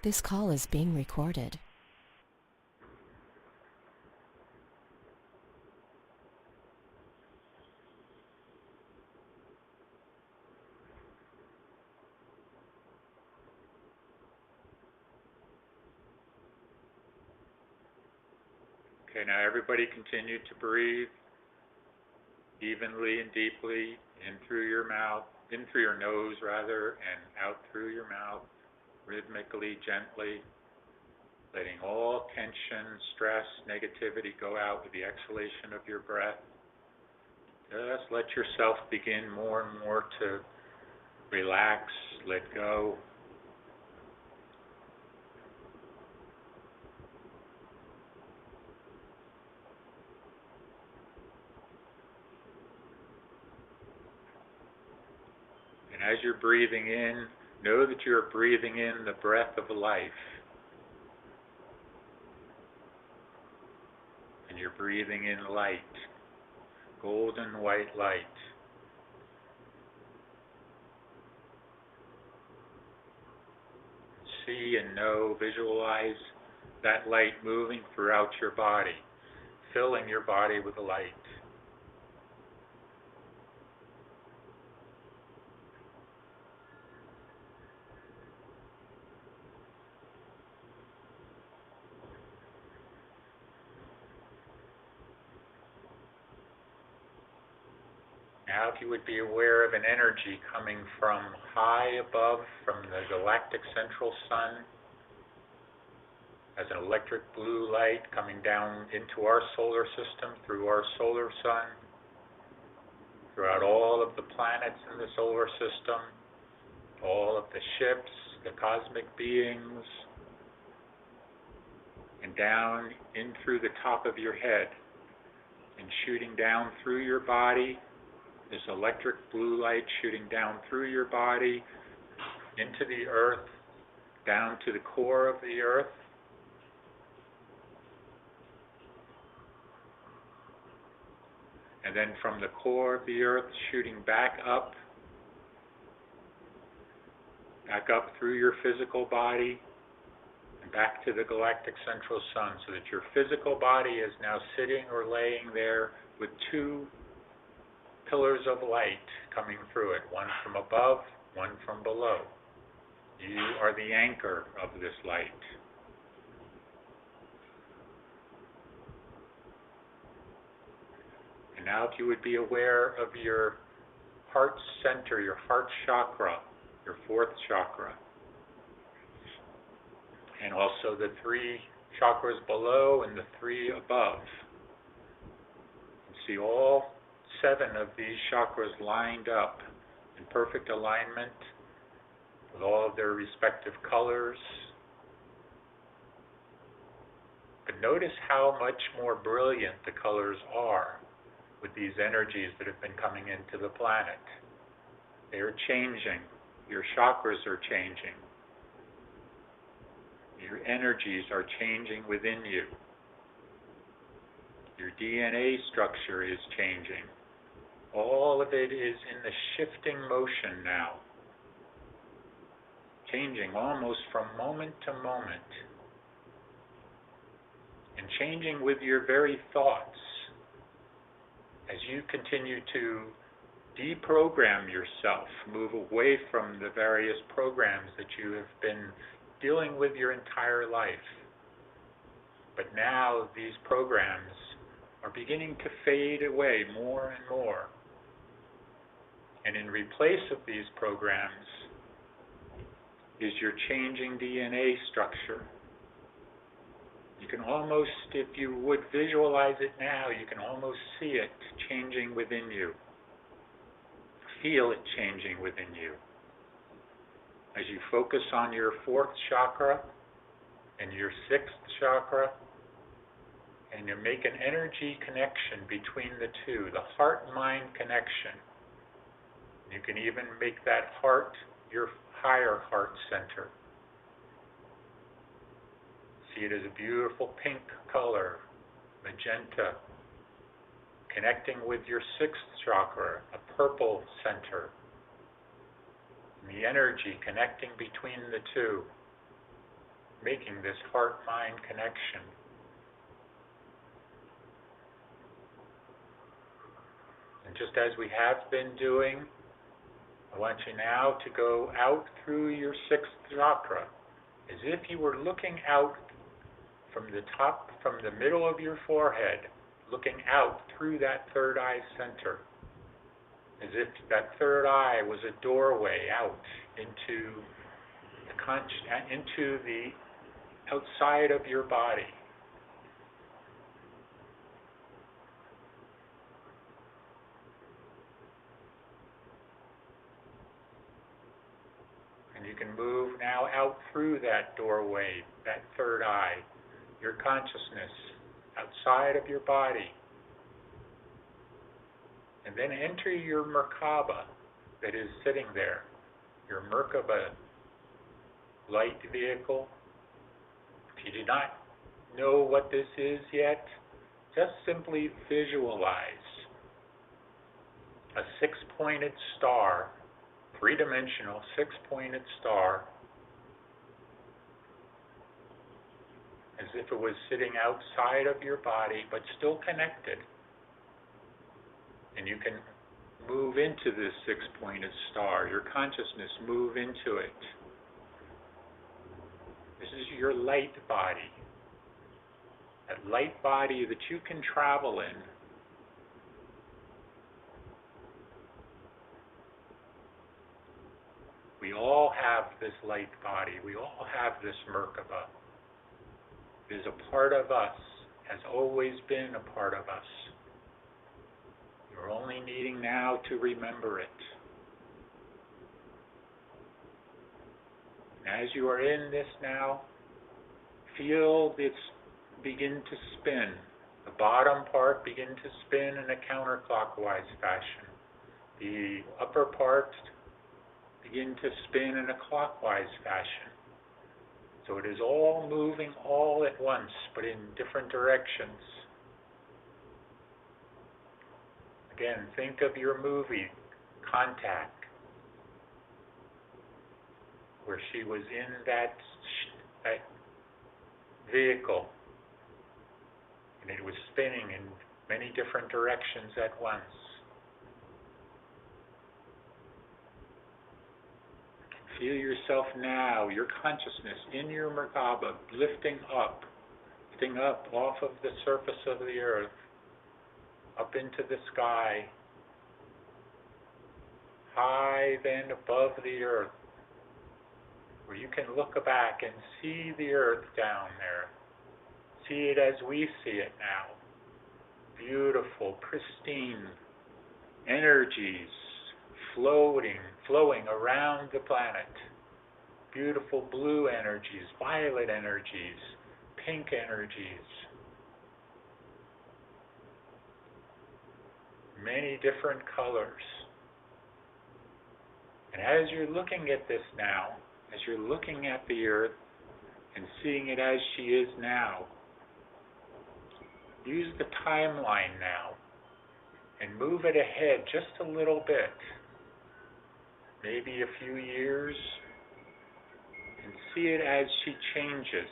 This call is being recorded. Okay, now everybody continue to breathe evenly and deeply in through your mouth, in through your nose rather, and out through your mouth, rhythmically, gently, letting all tension, stress, negativity go out with the exhalation of your breath. Just let yourself begin more and more to relax, let go. And as you're breathing in, know that you're breathing in the breath of life. And you're breathing in light, golden white light. See and know, visualize that light moving throughout your body, filling your body with the light. Now if you would be aware of an energy coming from high above, from the galactic central sun, as an electric blue light coming down into our solar system, through our solar sun, throughout all of the planets in the solar system, all of the ships, the cosmic beings, and down in through the top of your head, and shooting down through your body, this electric blue light shooting down through your body, into the earth, down to the core of the earth. And then from the core of the earth, shooting back up through your physical body, and back to the galactic central sun, so that your physical body is now sitting or laying there with two pillars of light coming through it, one from above, one from below. You are the anchor of this light. And now if you would be aware of your heart center, your heart chakra, your fourth chakra, and also the three chakras below and the three above. You see all 7 of these chakras lined up in perfect alignment with all of their respective colors. But notice how much more brilliant the colors are with these energies that have been coming into the planet. They are changing. Your chakras are changing. Your energies are changing within you. Your DNA structure is changing. All of it is in the shifting motion now, changing almost from moment to moment, and changing with your very thoughts as you continue to deprogram yourself, move away from the various programs that you have been dealing with your entire life. But now these programs are beginning to fade away more and more. And in replace of these programs is your changing DNA structure. You can almost, if you would visualize it now, you can almost see it changing within you. Feel it changing within you. As you focus on your fourth chakra and your sixth chakra, and you make an energy connection between the two, the heart-mind connection. You can even make that heart your higher heart center. See it as a beautiful pink color, magenta, connecting with your sixth chakra, a purple center. And the energy connecting between the two. making this heart-mind connection. And just as we have been doing, I want you now to go out through your sixth chakra, as if you were looking out from the top, from the middle of your forehead, looking out through that third eye center, as if that third eye was a doorway out into the outside of your body. And you can move now out through that doorway, that third eye, your consciousness outside of your body. And then enter your Merkaba that is sitting there, your Merkaba light vehicle. If you do not know what this is yet, just simply visualize a six-pointed star, three-dimensional six-pointed star, as if it was sitting outside of your body but still connected. And you can move into this six-pointed star, your consciousness move into it. This is your light body, that light body that you can travel in. We all have this light body. We all have this Merkaba. It is a part of us, has always been a part of us. You're only needing now to remember it. And as you are in this now, feel this begin to spin. The bottom part begin to spin in a counterclockwise fashion. The upper part begin to spin in a clockwise fashion. So it is all moving all at once, but in different directions. Again, think of your movie, Contact, where she was in that vehicle, and it was spinning in many different directions at once. Feel yourself now, your consciousness in your Merkaba, lifting up off of the surface of the earth, up into the sky, high then above the earth, where you can look back and see the earth down there. See it as we see it now. Beautiful, pristine energies flowing around the planet. Beautiful blue energies, violet energies, pink energies. Many different colors. And as you're looking at this now, as you're looking at the earth and seeing it as she is now, use the timeline now and move it ahead just a little bit, maybe a few years, and see it as she changes,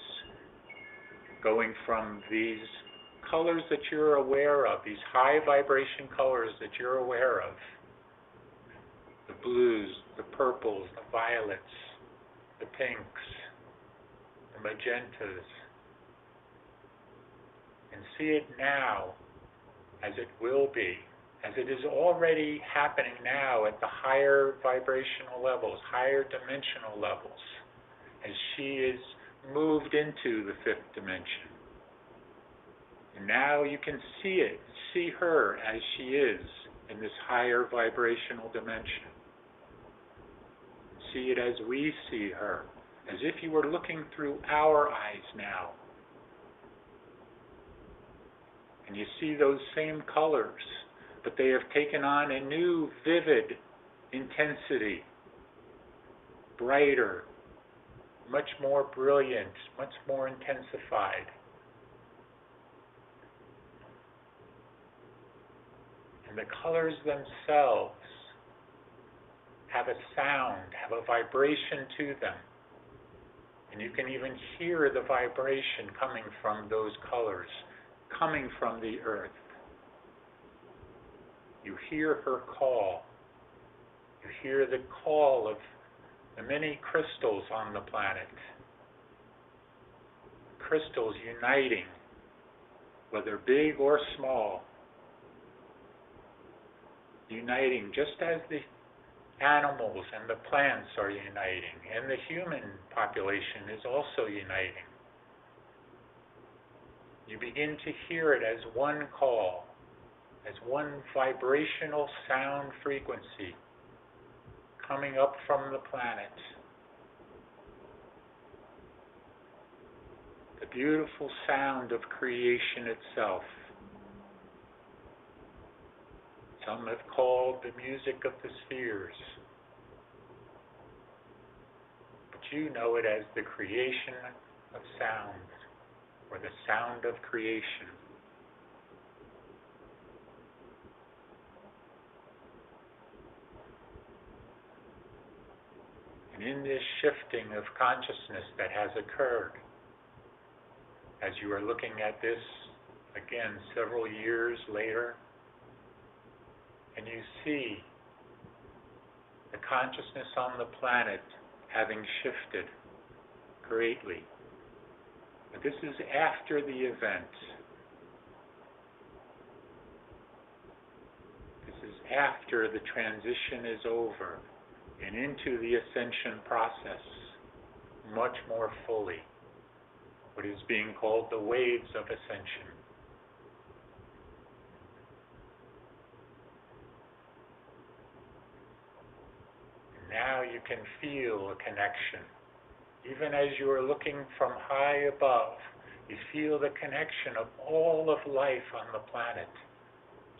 going from these colors that you're aware of, these high vibration colors that you're aware of, the blues, the purples, the violets, the pinks, the magentas, and see it now as it will be, as it is already happening now at the higher vibrational levels, higher dimensional levels, as she is moved into the fifth dimension. And now you can see it, see her as she is in this higher vibrational dimension. See it as we see her, as if you were looking through our eyes now. And you see those same colors, but they have taken on a new, vivid intensity, brighter, much more brilliant, much more intensified. And the colors themselves have a sound, have a vibration to them. And you can even hear the vibration coming from those colors, coming from the earth. You hear her call. You hear the call of the many crystals on the planet. Crystals uniting, whether big or small. Uniting just as the animals and the plants are uniting, and the human population is also uniting. You begin to hear it as one call, as one vibrational sound frequency coming up from the planet. The beautiful sound of creation itself. Some have called the music of the spheres, but you know it as the creation of sound, or the sound of creation. And in this shifting of consciousness that has occurred, as you are looking at this again several years later, and you see the consciousness on the planet having shifted greatly. But this is after the event. This is after the transition is over and into the ascension process much more fully. What is being called the waves of ascension. Now you can feel a connection. Even as you are looking from high above, you feel the connection of all of life on the planet.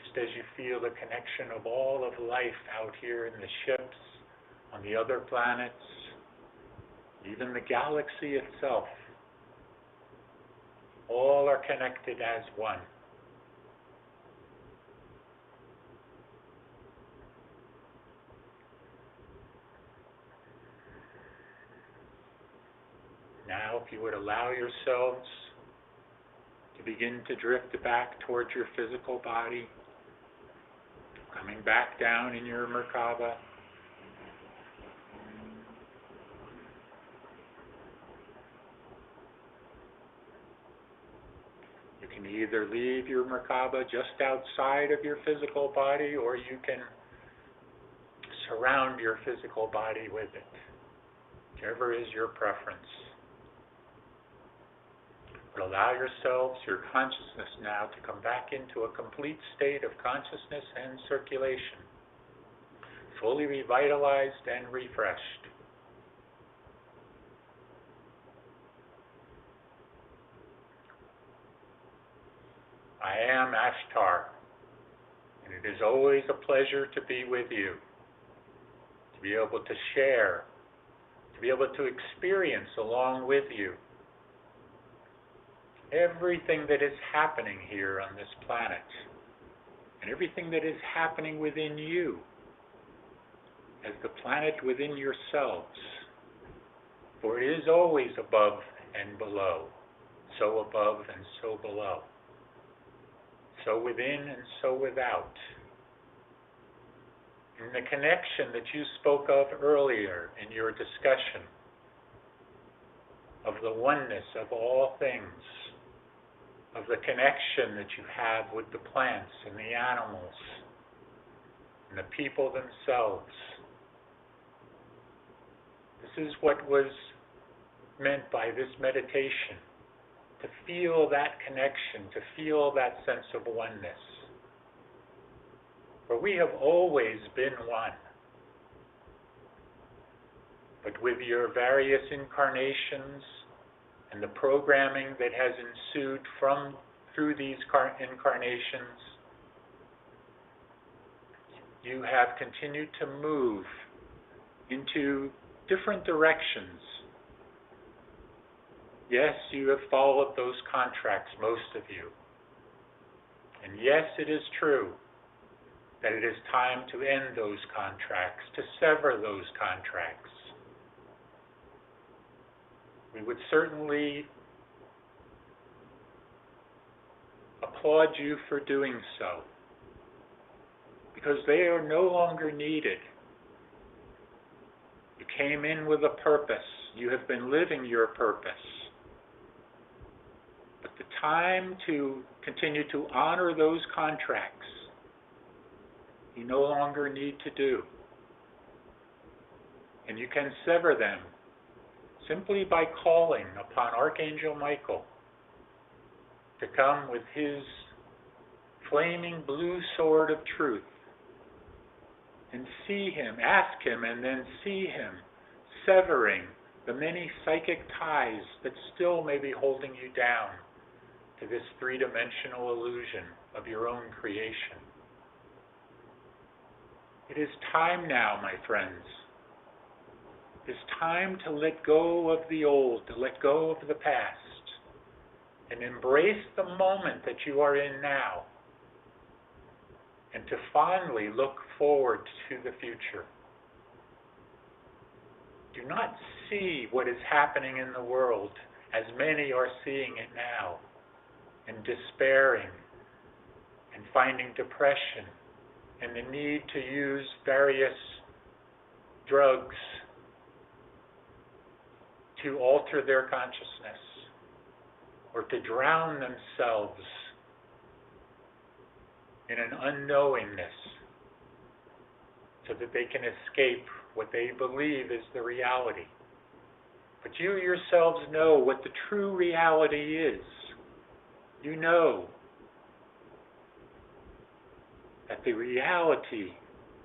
Just as you feel the connection of all of life out here in the ships, on the other planets, even the galaxy itself. All are connected as one. Now, if you would allow yourselves to begin to drift back towards your physical body, coming back down in your Merkaba, you can either leave your Merkaba just outside of your physical body, or you can surround your physical body with it, whichever is your preference. But allow yourselves, your consciousness now, to come back into a complete state of consciousness and circulation, fully revitalized and refreshed. I am Ashtar, and it is always a pleasure to be with you, to be able to share, to be able to experience along with you everything that is happening here on this planet, and everything that is happening within you, as the planet within yourselves. For it is always above and below, so above and so below, so within and so without. In the connection that you spoke of earlier in your discussion of the oneness of all things, of the connection that you have with the plants and the animals and the people themselves. This is what was meant by this meditation, to feel that connection, to feel that sense of oneness. For we have always been one. But with your various incarnations and the programming that has ensued through these incarnations, you have continued to move into different directions. Yes, you have followed those contracts, most of you. And yes, it is true that it is time to end those contracts, to sever those contracts. we would certainly applaud you for doing so, because they are no longer needed. You came in with a purpose. You have been living your purpose. But the time to continue to honor those contracts, you no longer need to do. And you can sever them simply by calling upon Archangel Michael to come with his flaming blue sword of truth and see him, ask him, and then see him severing the many psychic ties that still may be holding you down to this three-dimensional illusion of your own creation. It is time now, my friends. It is time to let go of the old, to let go of the past, and embrace the moment that you are in now, and to fondly look forward to the future. Do not see what is happening in the world as many are seeing it now, and despairing, and finding depression, and the need to use various drugs to alter their consciousness, or to drown themselves in an unknowingness so that they can escape what they believe is the reality. But you yourselves know what the true reality is. You know that the reality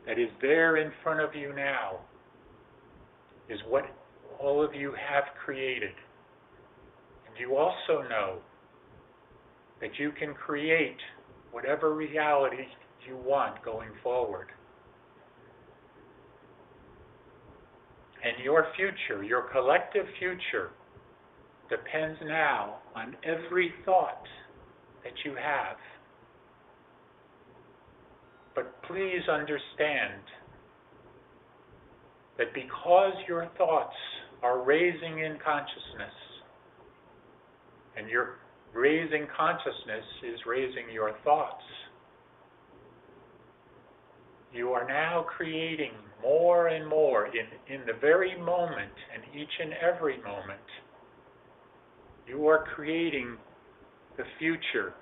that is there in front of you now is what all of you have created. And you also know that you can create whatever reality you want going forward. And your future, your collective future, depends now on every thought that you have. But please understand that because your thoughts are raising in consciousness, and your raising consciousness is raising your thoughts, you are now creating more and more in the very moment, and each and every moment. You are creating the future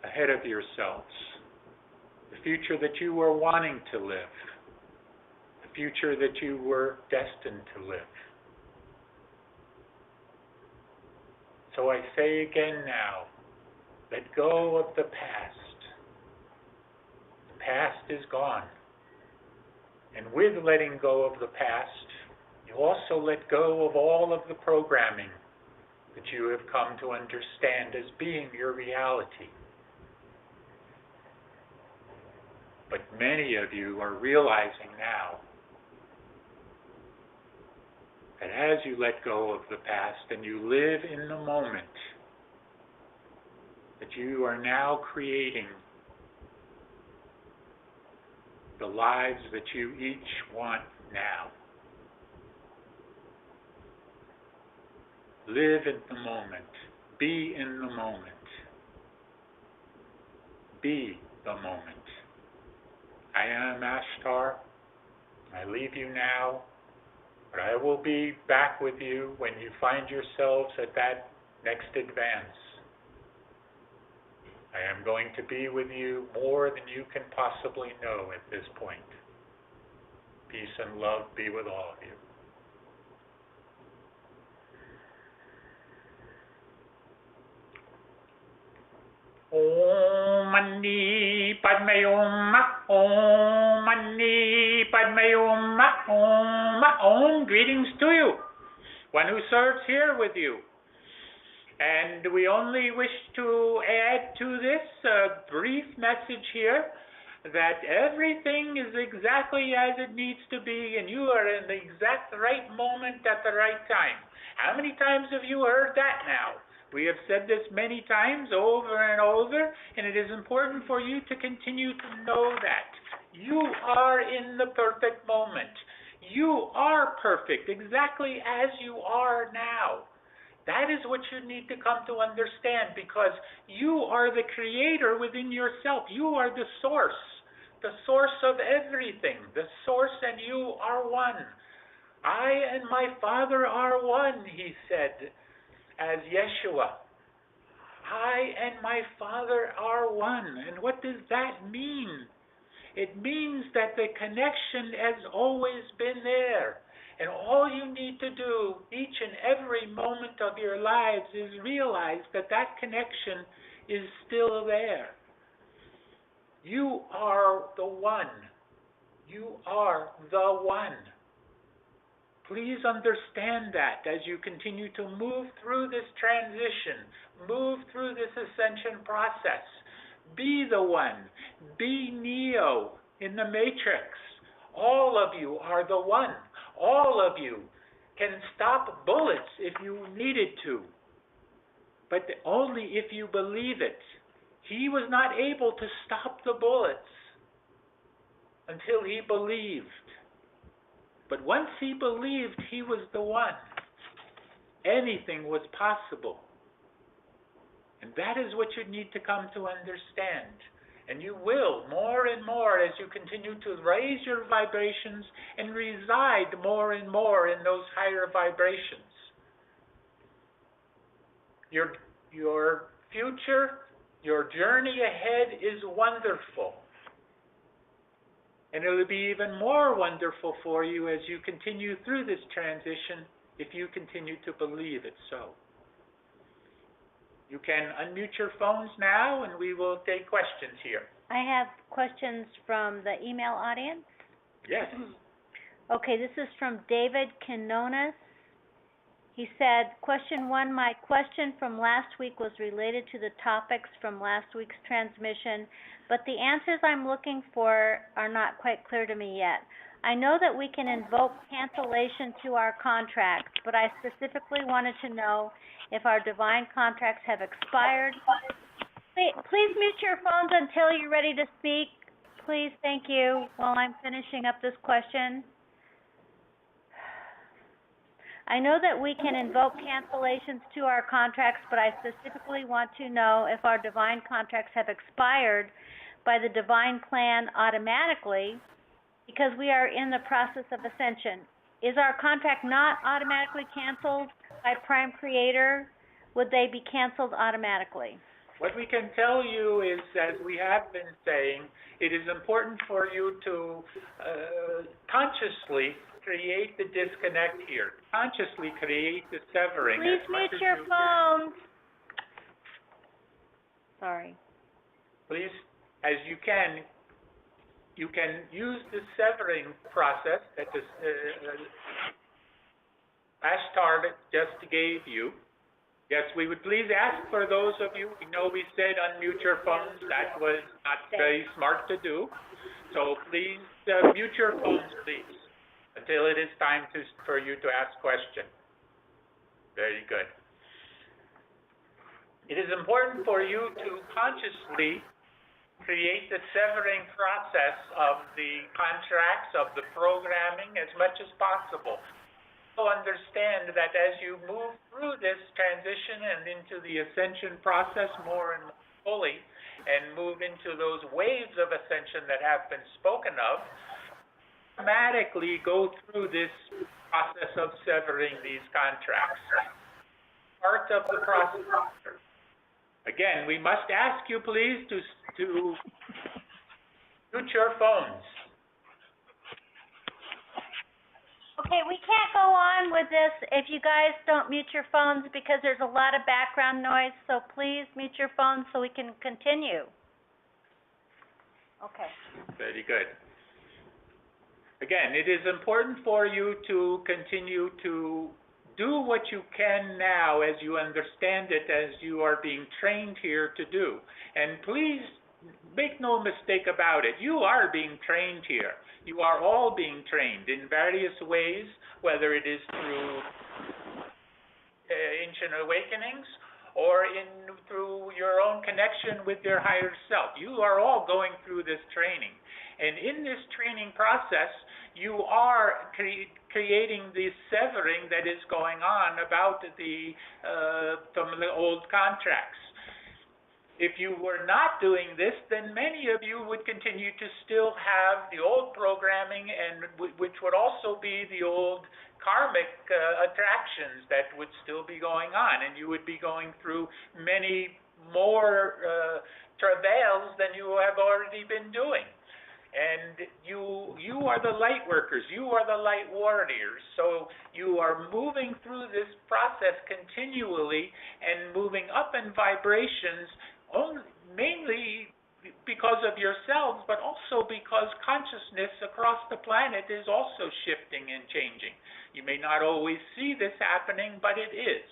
ahead of yourselves, the future that you were wanting to live, the future that you were destined to live. So I say again now, let go of the past. The past is gone. And with letting go of the past, you also let go of all of the programming that you have come to understand as being your reality. But many of you are realizing now that as you let go of the past and you live in the moment, that you are now creating the lives that you each want now. Live in the moment. Be in the moment. Be the moment. I am Ashtar. I leave you now, but I will be back with you when you find yourselves at that next advance. I am going to be with you more than you can possibly know at this point. Peace and love be with all of you. Om Mani Padme Hum, Om Mani Padme Hum, Om, Om. Greetings to you, one who serves here with you. And we only wish to add to this a brief message here that everything is exactly as it needs to be, and you are in the exact right moment at the right time. How many times have you heard that now? We have said this many times over and over, and it is important for you to continue to know that. You are in the perfect moment. You are perfect exactly as you are now. That is what you need to come to understand, because you are the creator within yourself. You are the source of everything. The source and you are one. I and my Father are one, he said as Yeshua. I and my Father are one. And what does that mean? It means that the connection has always been there. And all you need to do each and every moment of your lives is realize that that connection is still there. You are the one. You are the one. Please understand that as you continue to move through this transition, move through this ascension process. Be the one. Be Neo in the Matrix. All of you are the one. All of you can stop bullets if you needed to, but only if you believe it. He was not able to stop the bullets until he believed. But once he believed he was the one, anything was possible. And that is what you need to come to understand. And you will, more and more, as you continue to raise your vibrations and reside more and more in those higher vibrations. Your future, your journey ahead is wonderful. And it will be even more wonderful for you as you continue through this transition, if you continue to believe it so. You can unmute your phones now, and we will take questions here. I have questions from the email audience. Yes. Okay, this is from David Quinones. He said, question 1, my question from last week was related to the topics from last week's transmission, but the answers I'm looking for are not quite clear to me yet. I know that we can invoke cancellation to our contracts, but I specifically wanted to know if our divine contracts have expired. Please mute your phones until you're ready to speak. Please, thank you, while I'm finishing up this question. I know that we can invoke cancellations to our contracts, but I specifically want to know if our divine contracts have expired by the divine plan automatically, because we are in the process of ascension. Is our contract not automatically canceled by Prime Creator? Would they be canceled automatically? What we can tell you is, as we have been saying, it is important for you to consciously create the disconnect here. Consciously create the severing. Please mute your phones. Sorry. Please, as you can use the severing process that the Ashtar just gave you. Yes, we would please ask for those of you, we know we said unmute your phones. That was not very smart to do. So please mute your phones, please, until it is time for you to ask questions. Very good. It is important for you to consciously create the severing process of the contracts, of the programming, as much as possible. So understand that as you move through this transition and into the ascension process more and more fully, and move into those waves of ascension that have been spoken of, automatically go through this process of severing these contracts. Part of the process. Again, we must ask you, please, to mute your phones. Okay, we can't go on with this if you guys don't mute your phones, because there's a lot of background noise, so please mute your phones so we can continue. Okay. Very good. Again, it is important for you to continue to do what you can now as you understand it, as you are being trained here to do. And please make no mistake about it. You are being trained here. You are all being trained in various ways, whether it is through ancient awakenings or through your own connection with your higher self. You are all going through this training. And in this training process, you are creating the severing that is going on about from the old contracts. If you were not doing this, then many of you would continue to still have the old programming, and which would also be the old karmic attractions that would still be going on, and you would be going through many more travails than you have already been doing. And you are the light workers, you are the light warriors, so you are moving through this process continually and moving up in vibrations, mainly because of yourselves, but also because consciousness across the planet is also shifting and changing. You may not always see this happening, but it is.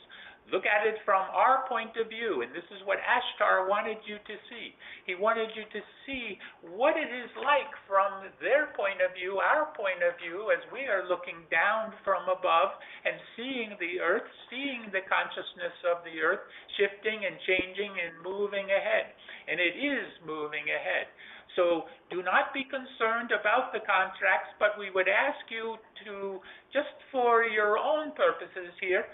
Look at it from our point of view, and this is what Ashtar wanted you to see. He wanted you to see what it is like from their point of view, our point of view, as we are looking down from above and seeing the earth, seeing the consciousness of the earth shifting and changing and moving ahead. And it is moving ahead. So do not be concerned about the contracts, but we would ask you to, just for your own purposes here,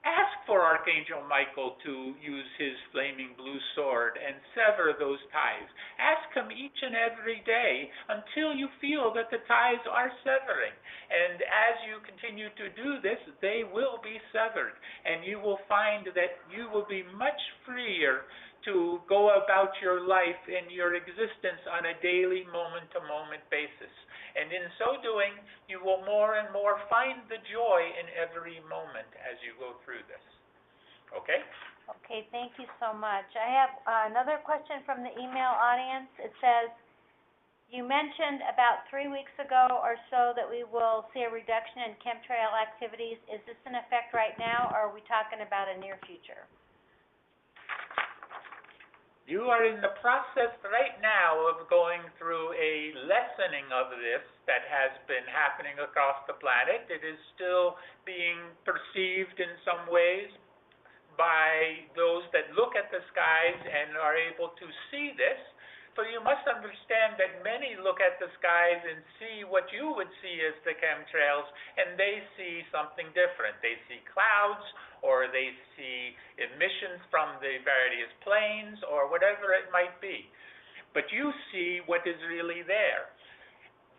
ask for Archangel Michael to use his flaming blue sword and sever those ties. Ask him each and every day until you feel that the ties are severing. And as you continue to do this, they will be severed. And you will find that you will be much freer to go about your life and your existence on a daily, moment-to-moment basis. And in so doing, you will more and more find the joy in every moment as you go through this. Okay? Okay, thank you so much. I have another question from the email audience. It says, you mentioned about 3 weeks ago or so that we will see a reduction in chemtrail activities. Is this in effect right now, or are we talking about a near future? You are in the process right now of going through a lessening of this that has been happening across the planet. It is still being perceived in some ways by those that look at the skies and are able to see this. So you must understand that many look at the skies and see what you would see as the chemtrails, and they see something different. They see clouds, or they see emissions from the various planes, or whatever it might be. But you see what is really there.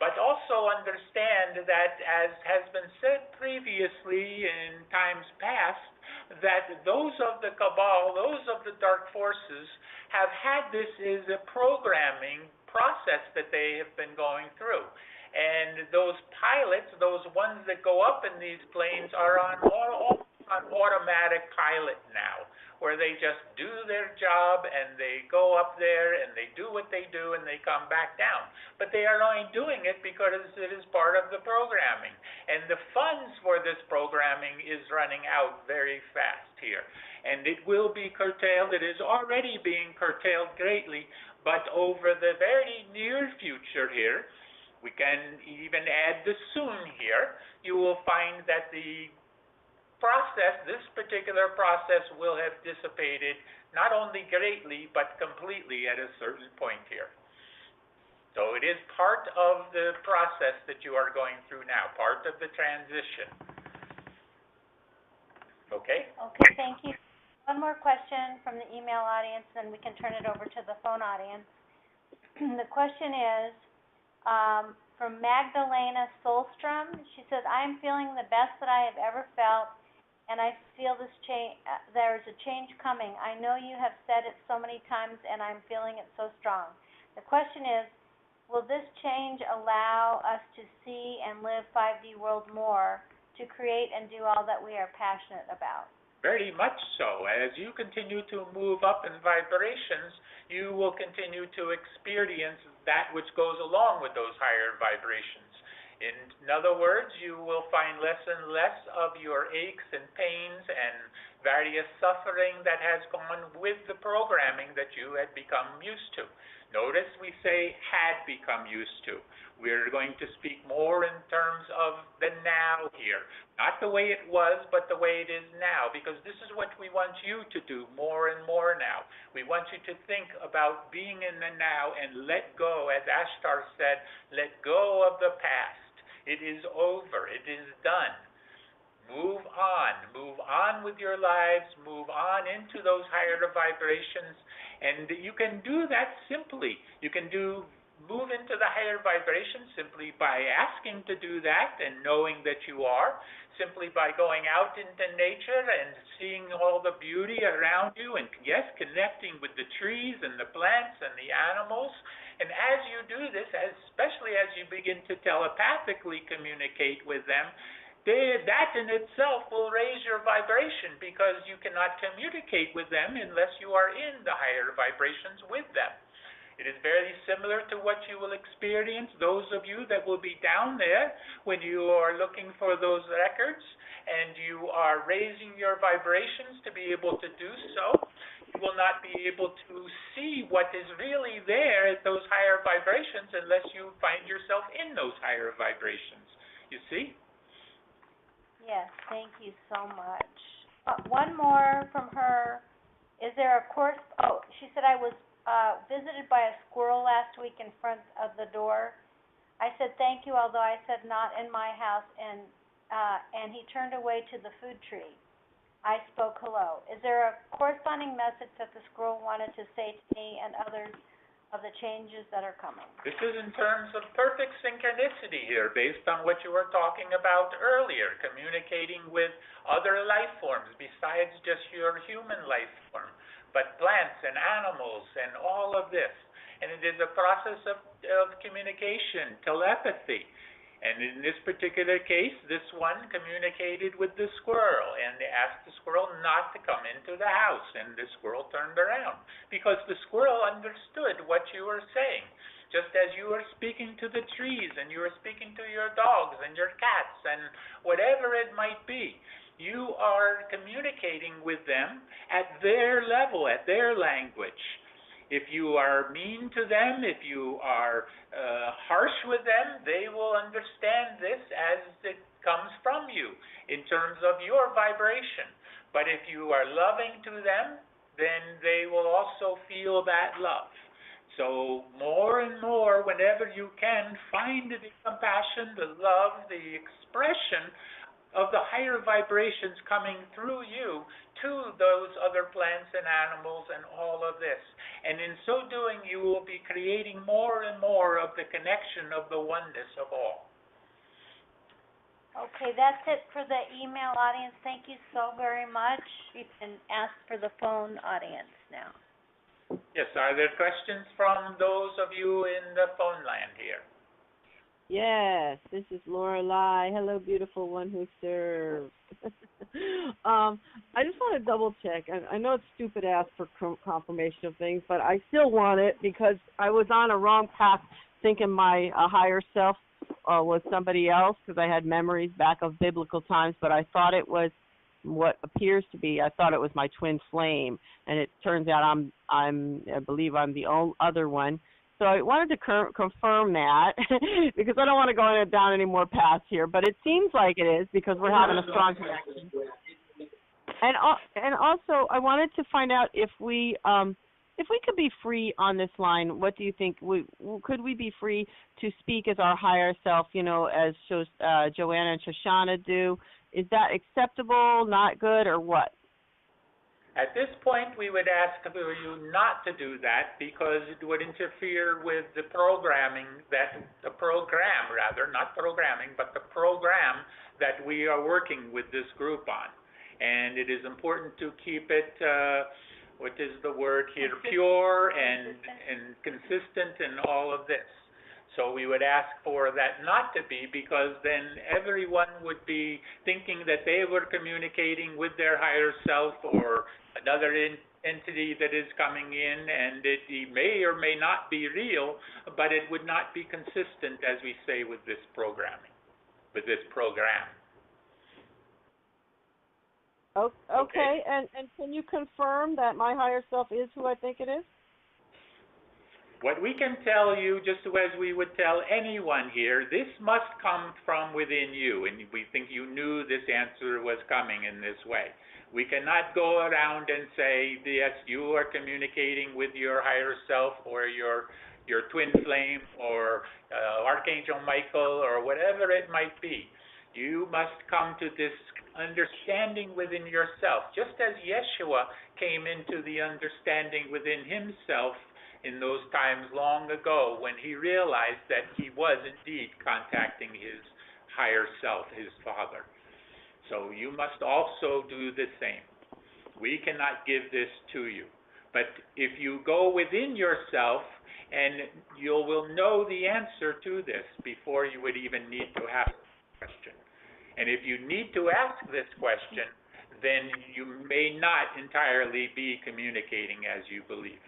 But also understand that, as has been said previously in times past, that those of the cabal, those of the dark forces, have had this as a programming process that they have been going through. And those pilots, those ones that go up in these planes, are on automatic pilot now, where they just do their job and they go up there and they do what they do and they come back down. But they are only doing it because it is part of the programming. And the funds for this programming is running out very fast here. And it will be curtailed. It is already being curtailed greatly, but over the very near future here, we can even add the soon here, you will find that the process, this particular process, will have dissipated not only greatly, but completely at a certain point here. So it is part of the process that you are going through now, part of the transition. Okay? Okay, thank you. One more question from the email audience, then we can turn it over to the phone audience. The question is from Magdalena Solstrom. She says, I'm feeling the best that I have ever felt, and I feel this change. There is a change coming. I know you have said it so many times, and I'm feeling it so strong. The question is, will this change allow us to see and live 5D world more, to create and do all that we are passionate about? Very much so. As you continue to move up in vibrations, you will continue to experience that which goes along with those higher vibrations. In other words, you will find less and less of your aches and pains and various suffering that has gone with the programming that you had become used to. Notice we say had become used to. We're going to speak more in terms of the now here. Not the way it was, but the way it is now, because this is what we want you to do more and more now. We want you to think about being in the now and let go, as Ashtar said, let go of the past. It is over. It is done. Move on with your lives, move on into those higher vibrations, and you can do that simply. You can move into the higher vibrations simply by asking to do that and knowing that you are, simply by going out into nature and seeing all the beauty around you, and yes, connecting with the trees and the plants and the animals. And as you do this, especially as you begin to telepathically communicate with them, that in itself will raise your vibration, because you cannot communicate with them unless you are in the higher vibrations with them. It is very similar to what you will experience, those of you that will be down there when you are looking for those records and you are raising your vibrations to be able to do so. You will not be able to see what is really there at those higher vibrations unless you find yourself in those higher vibrations. You see? Yes, thank you so much. One more from her. Is there a course? Oh, she said, I was visited by a squirrel last week in front of the door. I said thank you, although I said not in my house, and he turned away to the food tree. I spoke hello. Is there a corresponding message that the squirrel wanted to say to me and others of the changes that are coming? This is in terms of perfect synchronicity here, based on what you were talking about earlier, communicating with other life forms besides just your human life form, but plants and animals and all of this. And it is a process of communication, telepathy. And in this particular case, this one communicated with the squirrel and asked the squirrel not to come into the house. And the squirrel turned around because the squirrel understood what you were saying. Just as you were speaking to the trees and you were speaking to your dogs and your cats and whatever it might be, you are communicating with them at their level, at their language. If you are mean to them, if you are harsh with them, they will understand this as it comes from you in terms of your vibration. But if you are loving to them, then they will also feel that love. So more and more, whenever you can, find the compassion, the love, the expression of the higher vibrations coming through you to those other plants and animals and all of this. And in so doing, you will be creating more and more of the connection of the oneness of all. Okay, that's it for the email audience. Thank you so very much. You can ask for the phone audience now. Yes, are there questions from those of you in the phone land here? Yes, this is Lorelei. Hello, beautiful one who serves. I just want to double check. I know it's stupid to ask for confirmation of things, but I still want it because I was on a wrong path thinking my higher self was somebody else because I had memories back of biblical times, but I thought it was what appears to be. I thought it was my twin flame, and it turns out I believe I'm the other one. So I wanted to confirm that because I don't want to go down any more paths here, but it seems like it is because we're having a strong connection. And also I wanted to find out if we could be free on this line. What do you think? Could we be free to speak as our higher self? You know, as Joanna and Shoshana do. Is that acceptable? Not good, or what? At this point, we would ask for you not to do that because it would interfere with the program that we are working with this group on. And it is important to keep it, what is the word here, pure and consistent in all of this. So we would ask for that not to be, because then everyone would be thinking that they were communicating with their higher self or another entity that is coming in, and it may or may not be real, but it would not be consistent, as we say, with this programming, with this program. Okay. And can you confirm that my higher self is who I think it is? What we can tell you, just as we would tell anyone here, this must come from within you, and we think you knew this answer was coming in this way. We cannot go around and say, yes, you are communicating with your higher self, or your your twin flame or Archangel Michael or whatever it might be. You must come to this understanding within yourself, just as Yeshua came into the understanding within himself in those times long ago when he realized that he was indeed contacting his higher self, his Father. So you must also do the same. We cannot give this to you. But if you go within yourself, and you will know the answer to this before you would even need to ask the question. And if you need to ask this question, then you may not entirely be communicating as you believe.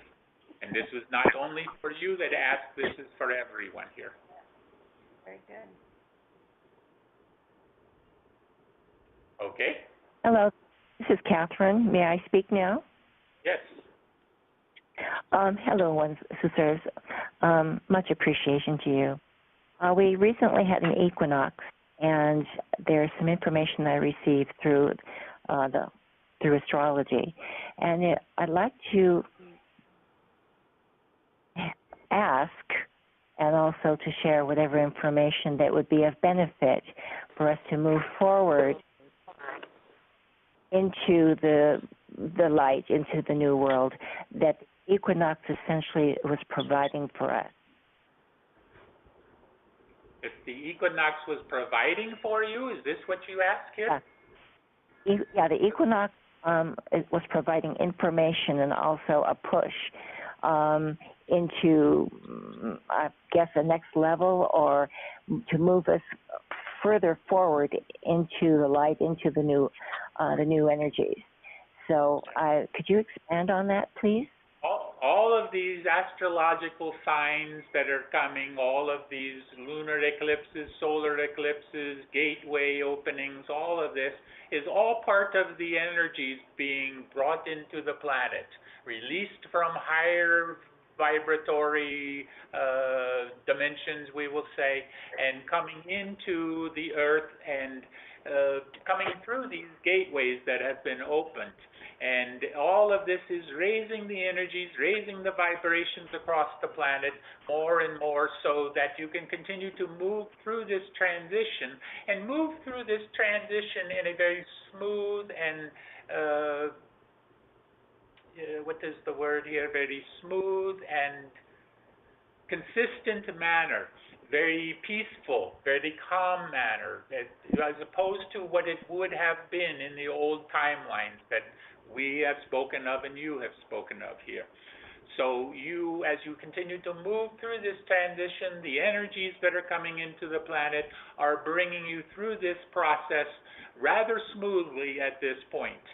And this is not only for you that asked, this is for everyone here. Very good. Okay? Hello, this is Catherine. May I speak now? Yes. Hello, ones sisters. Much appreciation to you. We recently had an equinox, and there's some information I received through astrology, and I'd like to ask and also to share whatever information that would be of benefit for us to move forward into the light, into the new world that equinox essentially was providing for us. If the equinox was providing for you, is this what you asked here? Yeah, the equinox it was providing information and also a push into, I guess, the next level, or to move us further forward into the light, into the new energies. So, could you expand on that, please? All of these astrological signs that are coming, all of these lunar eclipses, solar eclipses, gateway openings, all of this is all part of the energies being brought into the planet, released from higher vibratory dimensions, we will say, and coming into the earth and coming through these gateways that have been opened. And all of this is raising the energies, raising the vibrations across the planet more and more, so that you can continue to move through this transition, and move through this transition in a very smooth and what is the word here? Very smooth and consistent manner, very peaceful, very calm manner, as opposed to what it would have been in the old timelines that we have spoken of and you have spoken of here. So you, as you continue to move through this transition, the energies that are coming into the planet are bringing you through this process rather smoothly at this point,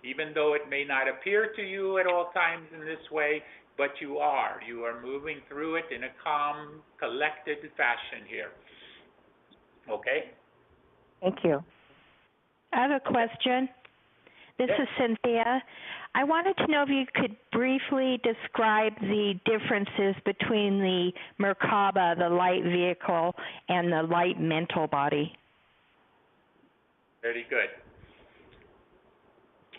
even though it may not appear to you at all times in this way, but you are moving through it in a calm, collected fashion here. Okay? Thank you. I have a question. This is Cynthia. I wanted to know if you could briefly describe the differences between the Merkaba, the light vehicle, and the light mental body. Very good.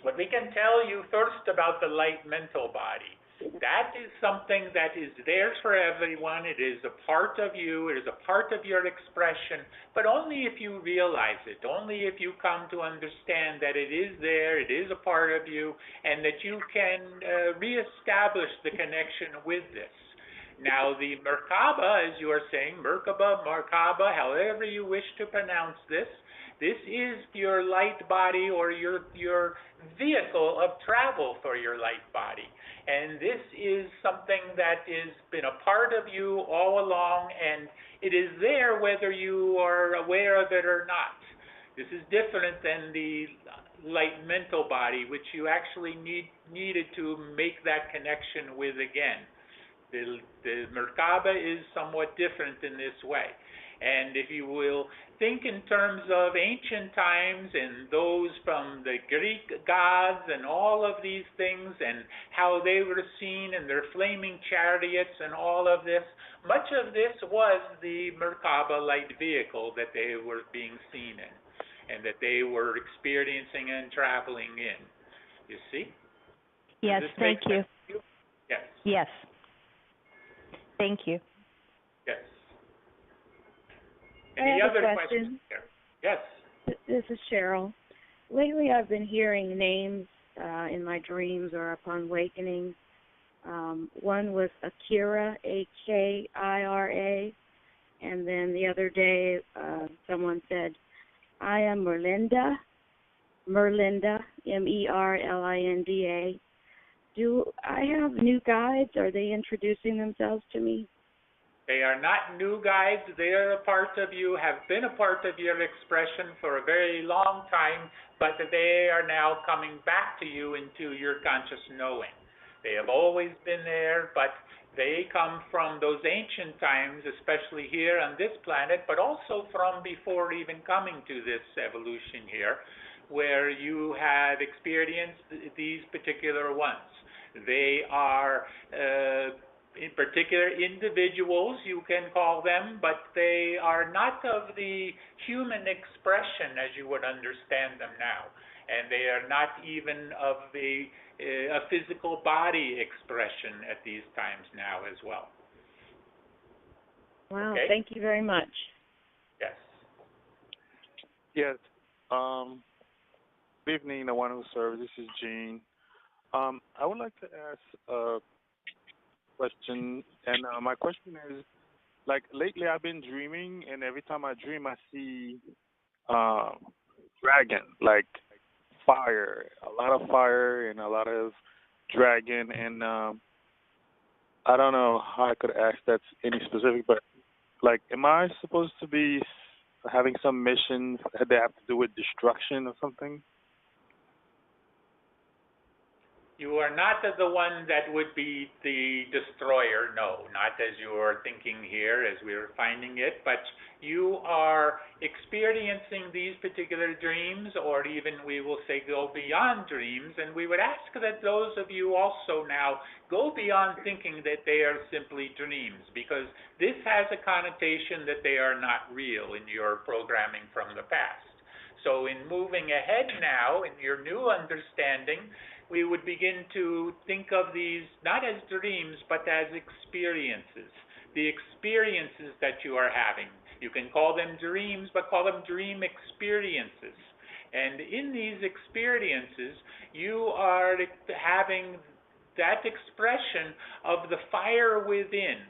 What we can tell you first about the light mental body, that is something that is there for everyone. It is a part of you. It is a part of your expression, but only if you realize it, only if you come to understand that it is there, it is a part of you, and that you can reestablish the connection with this. Now, the Merkaba, as you are saying, Merkaba, however you wish to pronounce this is your light body, or your vehicle of travel for your light body. And this is something that has been a part of you all along, and it is there whether you are aware of it or not. This is different than the light mental body, which you actually needed to make that connection with again. The Merkaba is somewhat different in this way. And if you will think in terms of ancient times and those from the Greek gods and all of these things and how they were seen in their flaming chariots and all of this, much of this was the Merkaba light vehicle that they were being seen in and that they were experiencing and traveling in. You see? Yes, thank you. Yes. Yes. Thank you. Yes. I Any have other a questions question. here? Yes. This is Cheryl. Lately, I've been hearing names in my dreams or upon awakening. One was Akira, Akira, and then the other day someone said, I am Merlinda, Merlinda. Do I have new guides? Are they introducing themselves to me? They are not new guides. They are a part of you, have been a part of your expression for a very long time, but they are now coming back to you into your conscious knowing. They have always been there, but they come from those ancient times, especially here on this planet, but also from before even coming to this evolution here, where you have experienced these particular ones. They are in particular individuals, you can call them, but they are not of the human expression as you would understand them now. And they are not even of a physical body expression at these times now as well. Wow, Okay? Thank you very much. Yes. Yes. Good evening, the one who serves. This is Gene. I would like to ask a question, and my question is, like, lately I've been dreaming, and every time I dream, I see dragon, like fire, a lot of fire and a lot of dragon, and I don't know how I could ask that any specific, but like, am I supposed to be having some missions that have to do with destruction or something? You are not the one that would be the destroyer, no, not as you are thinking here, as we are finding it, but you are experiencing these particular dreams, or even we will say go beyond dreams, and we would ask that those of you also now go beyond thinking that they are simply dreams, because this has a connotation that they are not real in your programming from the past. So in moving ahead now, in your new understanding, we would begin to think of these not as dreams, but as experiences. The experiences that you are having. You can call them dreams, but call them dream experiences. And in these experiences, you are having that expression of the fire within,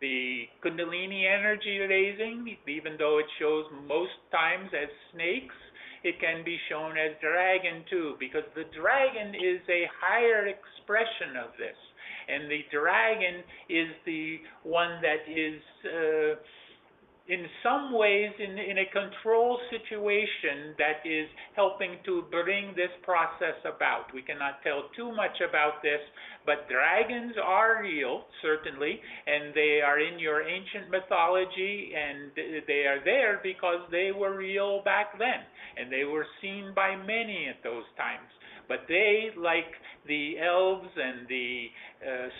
the Kundalini energy raising, even though it shows most times as snakes, it can be shown as dragon too, because the dragon is a higher expression of this. And the dragon is the one that is in some ways in a control situation that is helping to bring this process about. We cannot tell too much about this, but dragons are real, certainly, and they are in your ancient mythology, and they are there because they were real back then, and they were seen by many at those times. But they, like the elves and the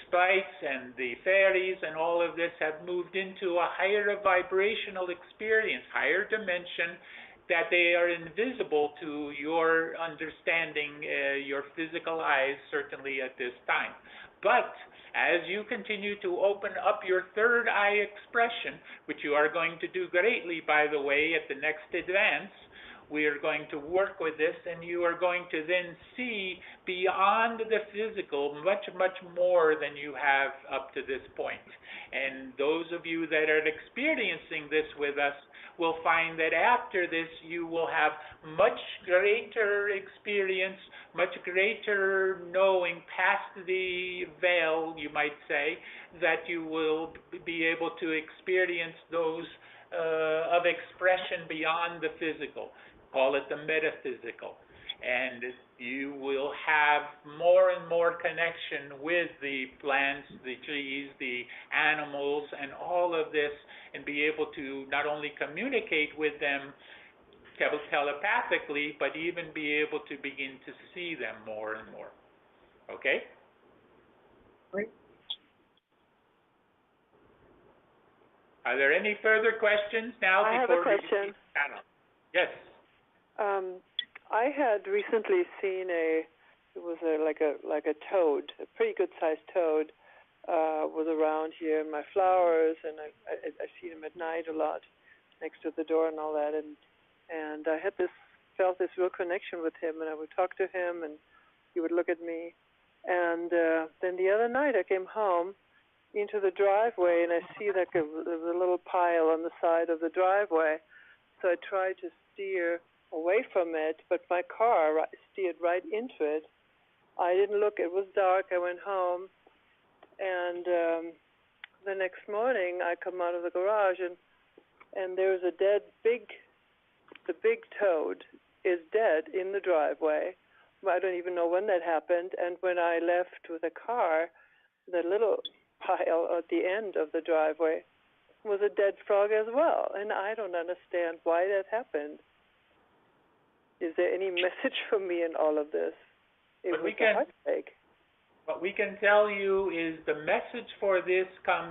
sprites and the fairies and all of this, have moved into a higher vibrational experience, higher dimension, that they are invisible to your understanding, your physical eyes, certainly at this time. But as you continue to open up your third eye expression, which you are going to do greatly, by the way, at the next advance, we are going to work with this, and you are going to then see beyond the physical much, much more than you have up to this point. And those of you that are experiencing this with us will find that after this you will have much greater experience, much greater knowing past the veil, you might say, that you will be able to experience those of expression beyond the physical. Call it the metaphysical. And you will have more and more connection with the plants, the trees, the animals, and all of this, and be able to not only communicate with them telepathically, but even be able to begin to see them more and more. Okay? Great. Are there any further questions now? I have a question. Yes. I had recently seen like a toad, a pretty good sized toad, was around here in my flowers, and I see him at night a lot next to the door and all that, and I had felt this real connection with him, and I would talk to him, and he would look at me. And then the other night I came home into the driveway, and I see like there was a little pile on the side of the driveway. So I tried to steer away from it, but my car steered right into it. I didn't look. It was dark. I went home, and the next morning I come out of the garage, and there's a the big toad is dead in the driveway. I don't even know when that happened. And when I left with the car, the little pile at the end of the driveway was a dead frog as well. And I don't understand why that happened. Is there any message for me in all of this? It was a heartache. What we can tell you is the message for this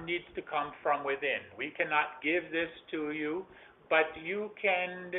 needs to come from within. We cannot give this to you, but you can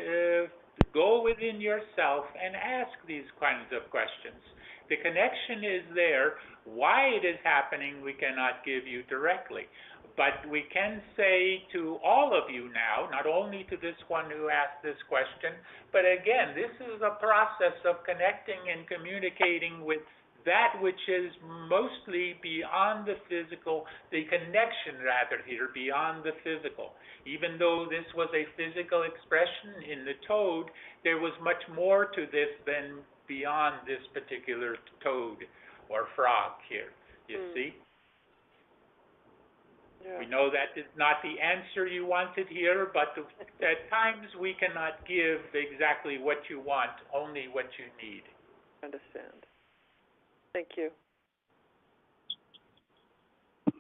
go within yourself and ask these kinds of questions. The connection is there. Why it is happening, we cannot give you directly. But we can say to all of you now, not only to this one who asked this question, but again, this is a process of connecting and communicating with that which is mostly beyond the physical, the connection rather here, beyond the physical. Even though this was a physical expression in the toad, there was much more to this than beyond this particular toad or frog here, you see? Yeah. We know that is not the answer you wanted here, but at times we cannot give exactly what you want, only what you need. I understand. Thank you.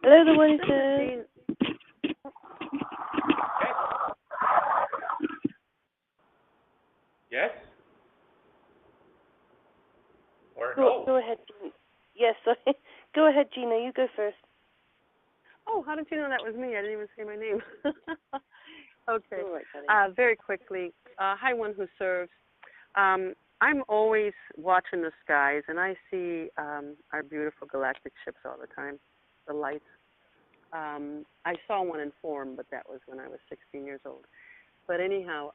Hello, the one who says. Yes? Or no? no? Go ahead. Yes, sorry. Go ahead, Gina. You go first. Oh, how did you know that was me? I didn't even say my name. Okay. All right, very quickly. Hi, one who serves. I'm always watching the skies, and I see our beautiful galactic ships all the time, the lights. I saw one in form, but that was when I was 16 years old. But anyhow,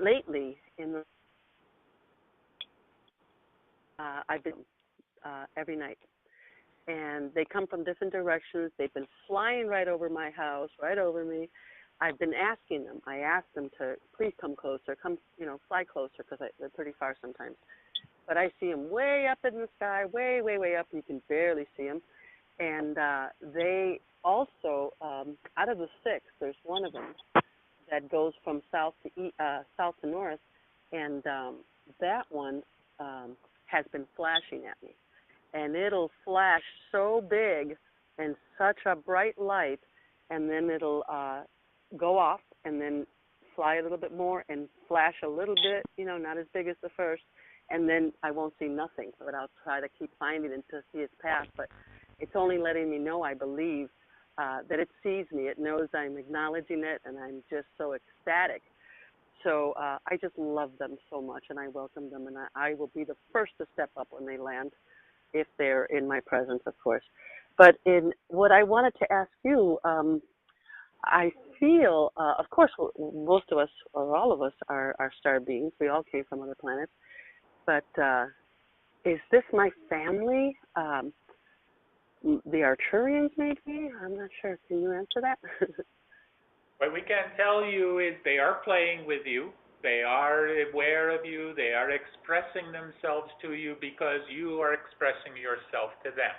lately, I've been every night. And they come from different directions. They've been flying right over my house, right over me. I've been asking them. I asked them to please come closer, fly closer, because they're pretty far sometimes. But I see them way up in the sky, way, way, way up. You can barely see them. And they also, out of the 6, there's one of them that goes from south to north, and that one has been flashing at me. And it'll flash so big and such a bright light, and then it'll go off and then fly a little bit more and flash a little bit, not as big as the first, and then I won't see nothing, but I'll try to keep finding it to see its path. But it's only letting me know, I believe, that it sees me. It knows I'm acknowledging it, and I'm just so ecstatic. So I just love them so much, and I welcome them, and I will be the first to step up when they land, if they're in my presence, of course. But in what I wanted to ask you, I feel, of course, most of us, or all of us, are star beings. We all came from other planets. But is this my family? The Arturians, maybe? I'm not sure. Can you answer that? What we can tell you is they are playing with you. They are aware of you. They are expressing themselves to you because you are expressing yourself to them.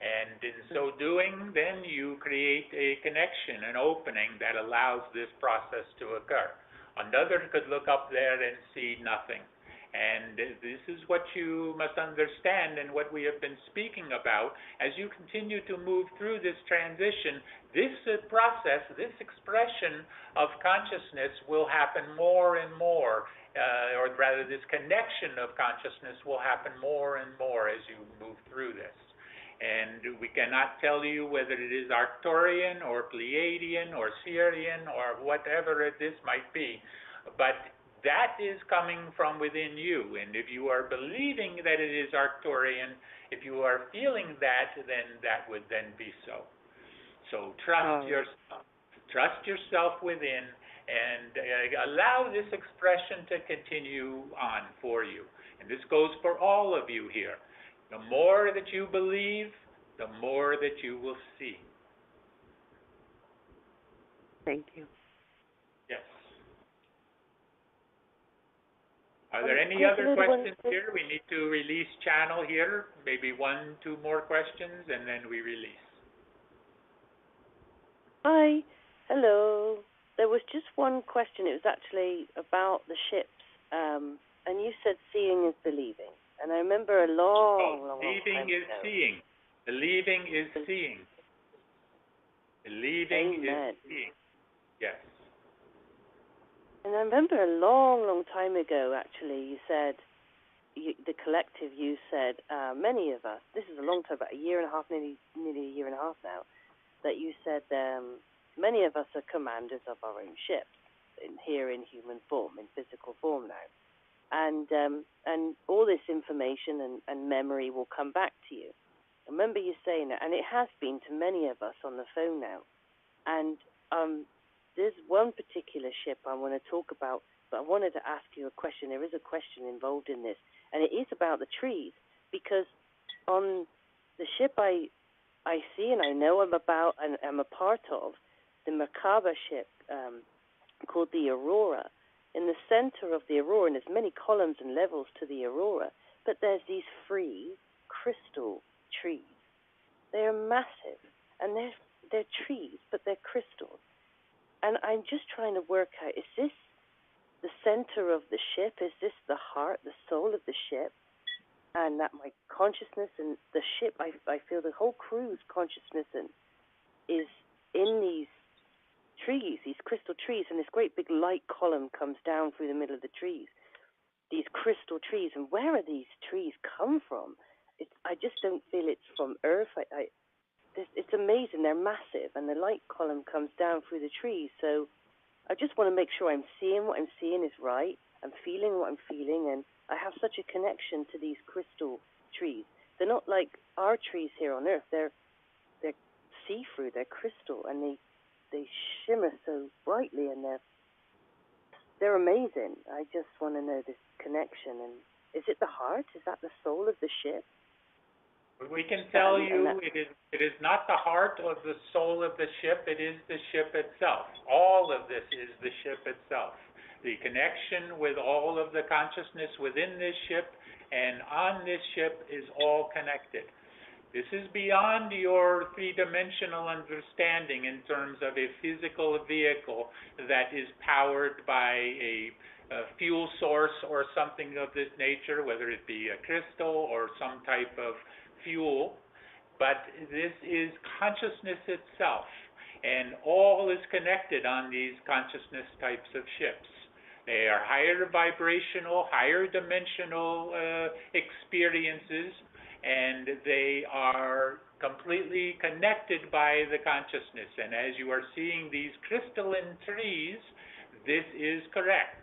And in so doing, then you create a connection, an opening that allows this process to occur. Another could look up there and see nothing. And this is what you must understand and what we have been speaking about. As you continue to move through this transition, this process, this expression of consciousness will happen more and more, or rather this connection of consciousness will happen more and more as you move through this. And we cannot tell you whether it is Arcturian or Pleiadian or Sirian or whatever this might be, but that is coming from within you. And if you are believing that it is Arcturian, if you are feeling that, then that would then be so. So trust yourself. Trust yourself within, and allow this expression to continue on for you. And this goes for all of you here. The more that you believe, the more that you will see. Thank you. Yes. Are there any other questions here? We need to release channel here. Maybe 1, 2 more questions, and then we release. Hi. Hello. There was just one question. It was actually about the ships. And you said seeing is believing. And I remember a long believing is ago. seeing. Believing is seeing. Believing is seeing. Yes. And I remember a long time ago, actually, you said, the collective, you said, many of us, this is a long time, about a year and a half, nearly a year and a half now, that you said many of us are commanders of our own ships, here in human form, in physical form now. And all this information and memory will come back to you. I remember you saying that, and it has been to many of us on the phone now. And there's one particular ship I want to talk about, but I wanted to ask you a question. There is a question involved in this, and it is about the trees, because on the ship I see and I know I'm about and I'm a part of, the Merkaba ship called the Aurora. In the center of the Aurora, and there's many columns and levels to the Aurora, but there's these free crystal trees. They're massive, and they're trees, but they're crystals. And I'm just trying to work out, is this the center of the ship? Is this the heart, the soul of the ship? And that my consciousness and the ship, I feel the whole crew's consciousness is in these trees, these crystal trees, and this great big light column comes down through the middle of the trees, these crystal trees. And where are these trees come from? I just don't feel it's from Earth. It's amazing. They're massive, and the light column comes down through the trees. So I just want to make sure I'm seeing what I'm seeing is right. I'm feeling what I'm feeling, and I have such a connection to these crystal trees. They're not like our trees here on Earth. They're see-through. They're crystal, and they shimmer so brightly, and they're amazing. I just want to know this connection. And is it the heart? Is that the soul of the ship? We can tell you it is not the heart or the soul of the ship, it is the ship itself. All of this is the ship itself. The connection with all of the consciousness within this ship and on this ship is all connected. This is beyond your three-dimensional understanding in terms of a physical vehicle that is powered by a fuel source or something of this nature, whether it be a crystal or some type of fuel, but this is consciousness itself, and all is connected on these consciousness types of ships. They are higher vibrational, higher dimensional experiences, and they are completely connected by the consciousness. And as you are seeing these crystalline trees, this is correct.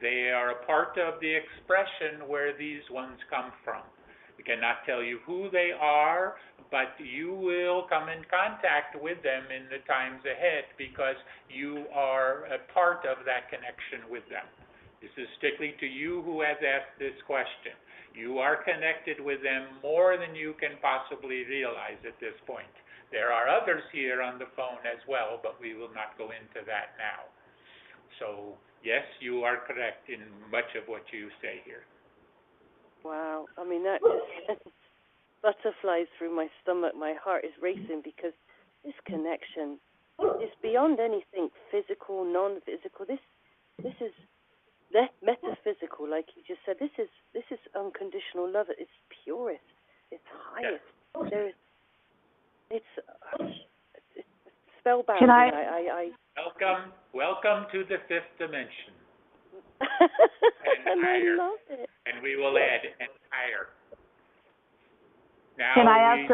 They are a part of the expression where these ones come from. We cannot tell you who they are, but you will come in contact with them in the times ahead because you are a part of that connection with them. This is strictly to you who has asked this question. You are connected with them more than you can possibly realize at this point. There are others here on the phone as well, but we will not go into that now. So, yes, you are correct in much of what you say here. Wow. I mean, that just butterflies through my stomach. My heart is racing because this connection is beyond anything physical, non-physical. This is metaphysical, like you just said. This is unconditional love. It's purest. It's highest. Yes. It's spellbound. Can I Welcome to the fifth dimension. And I love it. And we will add and higher. Now Can I ask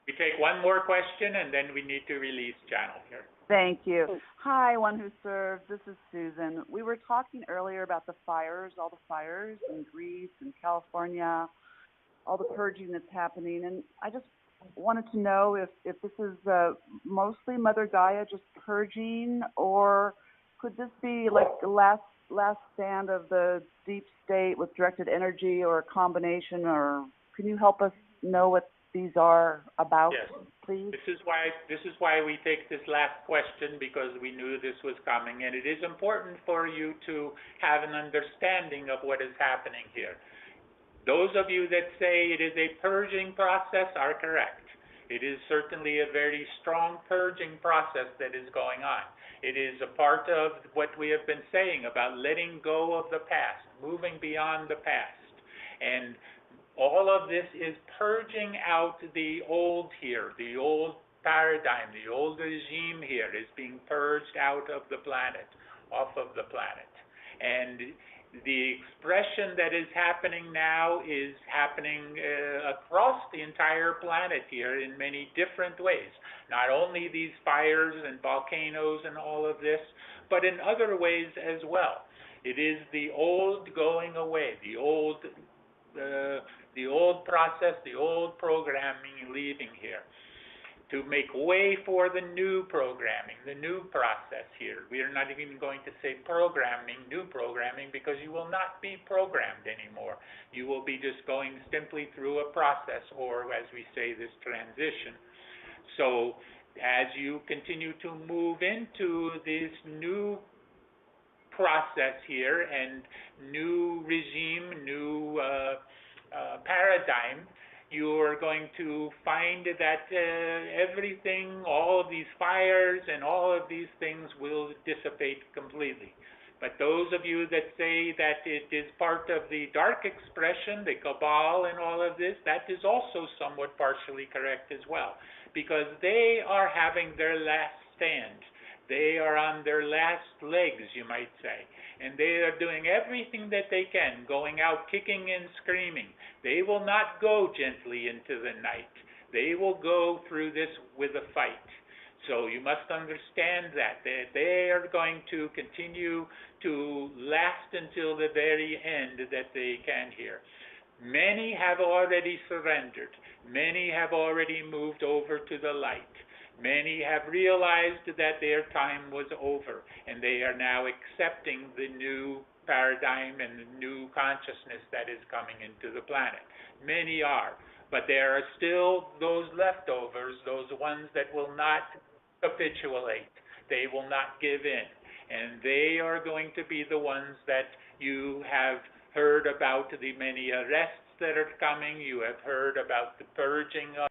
we take one more question, and then we need to release channel here. Thank you. Hi, One Who Serves. This is Susan. We were talking earlier about the fires, all the fires in Greece and California, all the purging that's happening, and I just wanted to know if this is mostly Mother Gaia just purging, or could this be like the last stand of the deep state with directed energy, or a combination, or can you help us know what these are about, Yes. please? This is why we take this last question, because we knew this was coming, and it is important for you to have an understanding of what is happening here. Those of you that say it is a purging process are correct. It is certainly a very strong purging process that is going on. It is a part of what we have been saying about letting go of the past, moving beyond the past. And all of this is purging out the old here, the old paradigm, the old regime here is being purged out of the planet, off of the planet. And the expression that is happening now is happening across the entire planet here in many different ways. Not only these fires and volcanoes and all of this, but in other ways as well. It is the old going away, the old process, the old programming leaving here, to make way for the new programming, the new process here. We are not even going to say programming, new programming, because you will not be programmed anymore. You will be just going simply through a process, or as we say, this transition. So as you continue to move into this new process here and new regime, new paradigm, you're going to find that everything, all of these fires and all of these things will dissipate completely. But those of you that say that it is part of the dark expression, the cabal and all of this, that is also somewhat partially correct as well, because they are having their last stand. They are on their last legs, you might say, and they are doing everything that they can, going out kicking and screaming. They will not go gently into the night. They will go through this with a fight. So you must understand that they are going to continue to last until the very end that they can here. Many have already surrendered. Many have already moved over to the light. Many have realized that their time was over, and they are now accepting the new paradigm and the new consciousness that is coming into the planet. Many are, but there are still those leftovers, those ones that will not capitulate. They will not give in, and they are going to be the ones that you have heard about, the many arrests that are coming. You have heard about the purging of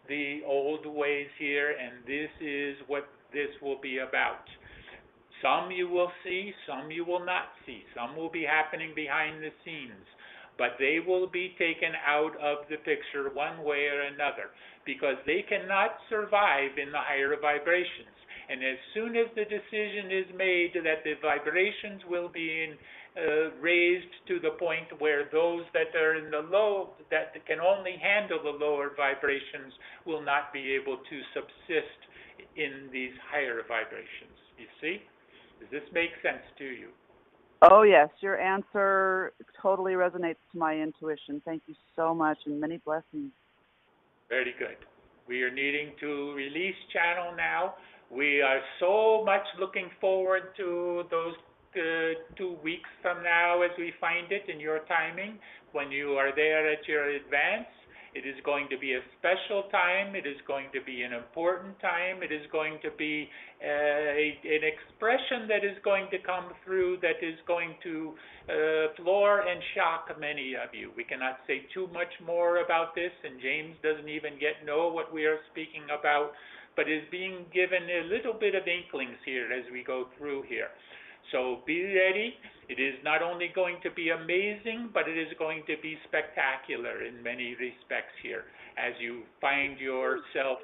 the old ways here, and this is what this will be about. Some you will see, some you will not see. Some will be happening behind the scenes, but they will be taken out of the picture one way or another, because they cannot survive in the higher vibrations. And as soon as the decision is made that the vibrations will be raised to the point where those that are in the low, that can only handle the lower vibrations, will not be able to subsist in these higher vibrations. You see? Does this make sense to you? Oh, yes. Your answer totally resonates to my intuition. Thank you so much, and many blessings. Very good. We are needing to release channel now. We are so much looking forward to those 2 weeks from now as we find it in your timing, when you are there at your advance. It is going to be a special time. It is going to be an important time. It is going to be an expression that is going to come through that is going to floor and shock many of you. We cannot say too much more about this, and James doesn't even yet know what we are speaking about, but is being given a little bit of inklings here as we go through here. So be ready. It is not only going to be amazing, but it is going to be spectacular in many respects here, as you find yourself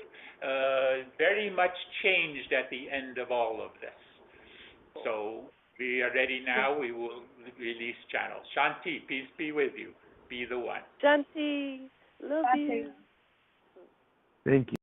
very much changed at the end of all of this. So we are ready now. We will release channels. Shanti, peace be with you. Be the one. Shanti, love you. Thank you.